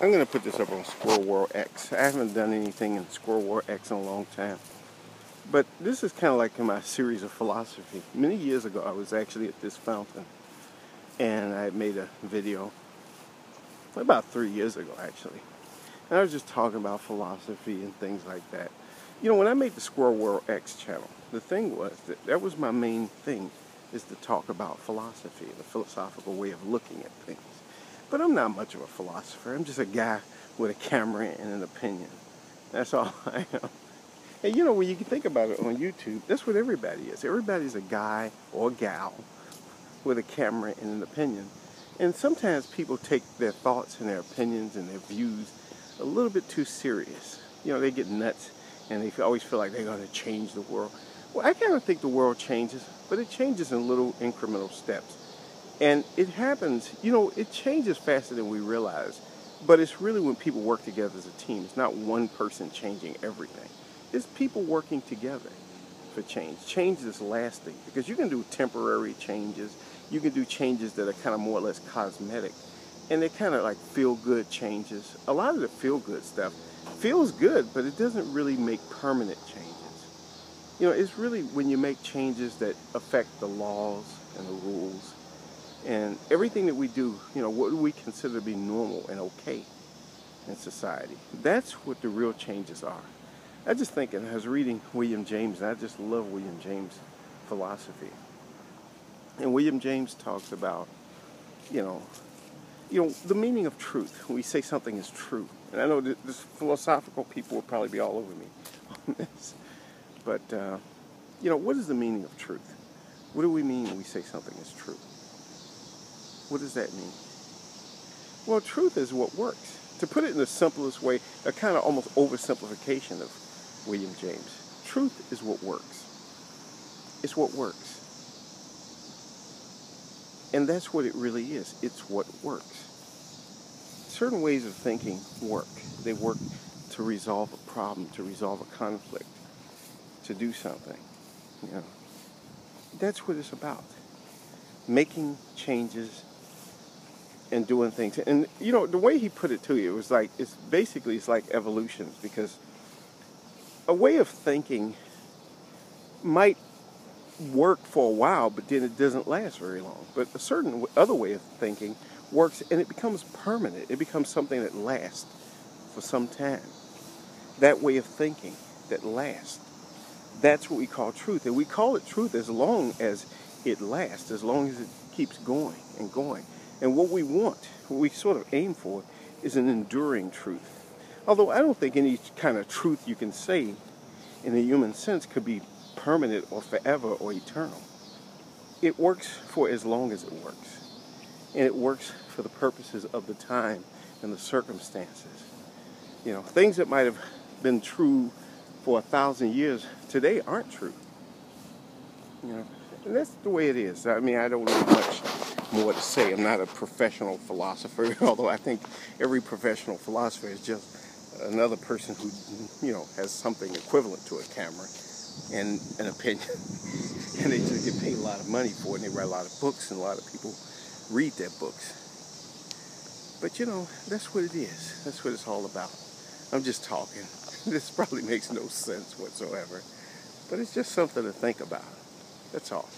I'm going to put this up on Squirrel World X. I haven't done anything in Squirrel World X in a long time. But this is kind of like in my series of philosophy. Many years ago, I was actually at this fountain, and I made a video, about 3 years ago, actually. And I was just talking about philosophy and things like that. You know, when I made the Squirrel World X channel, the thing was that was my main thing, is to talk about philosophy, the philosophical way of looking at things. But I'm not much of a philosopher. I'm just a guy with a camera and an opinion. That's all I am. And you know, when you can think about it on YouTube, that's what everybody is. Everybody's a guy or a gal with a camera and an opinion. And sometimes people take their thoughts and their opinions and their views a little bit too serious. You know, they get nuts and they always feel like they're going to change the world. Well, I kind of think the world changes, but it changes in little incremental steps. And it happens, you know, it changes faster than we realize. But it's really when people work together as a team. It's not one person changing everything. It's people working together for change. Change is lasting because you can do temporary changes. You can do changes that are kind of more or less cosmetic. And they're kind of like feel-good changes. A lot of the feel-good stuff feels good, but it doesn't really make permanent changes. You know, it's really when you make changes that affect the laws and the rules and everything that we do, you know, what do we consider to be normal and okay in society? That's what the real changes are. I just think, and I was reading William James, and I just love William James' philosophy. And William James talks about, you know, the meaning of truth. When we say something is true. And I know that this philosophical people will probably be all over me on this. But, you know, what is the meaning of truth? What do we mean when we say something is true? What does that mean? Well, truth is what works. To put it in the simplest way, a kind of almost oversimplification of William James. Truth is what works. It's what works. And that's what it really is. It's what works. Certain ways of thinking work. They work to resolve a problem, to resolve a conflict, to do something. You know, that's what it's about. Making changes and doing things. And, you know, the way he put it to you, it was like, it's like evolutions, because a way of thinking might work for a while, but then it doesn't last very long. But a certain other way of thinking works, and it becomes permanent. It becomes something that lasts for some time. That way of thinking that lasts, that's what we call truth. And we call it truth as long as it lasts, as long as it keeps going and going. And what we want, what we sort of aim for, is an enduring truth. Although I don't think any kind of truth you can say in the human sense could be permanent or forever or eternal. It works for as long as it works. And it works for the purposes of the time and the circumstances. You know, things that might have been true for 1,000 years today aren't true. You know, and that's the way it is. I mean, I don't know much more to say. I'm not a professional philosopher, although I think every professional philosopher is just another person who, you know, has something equivalent to a camera and an opinion. And they just get paid a lot of money for it, and they write a lot of books, and a lot of people read their books. But, you know, that's what it is. That's what it's all about. I'm just talking. This probably makes no sense whatsoever. But it's just something to think about. That's all.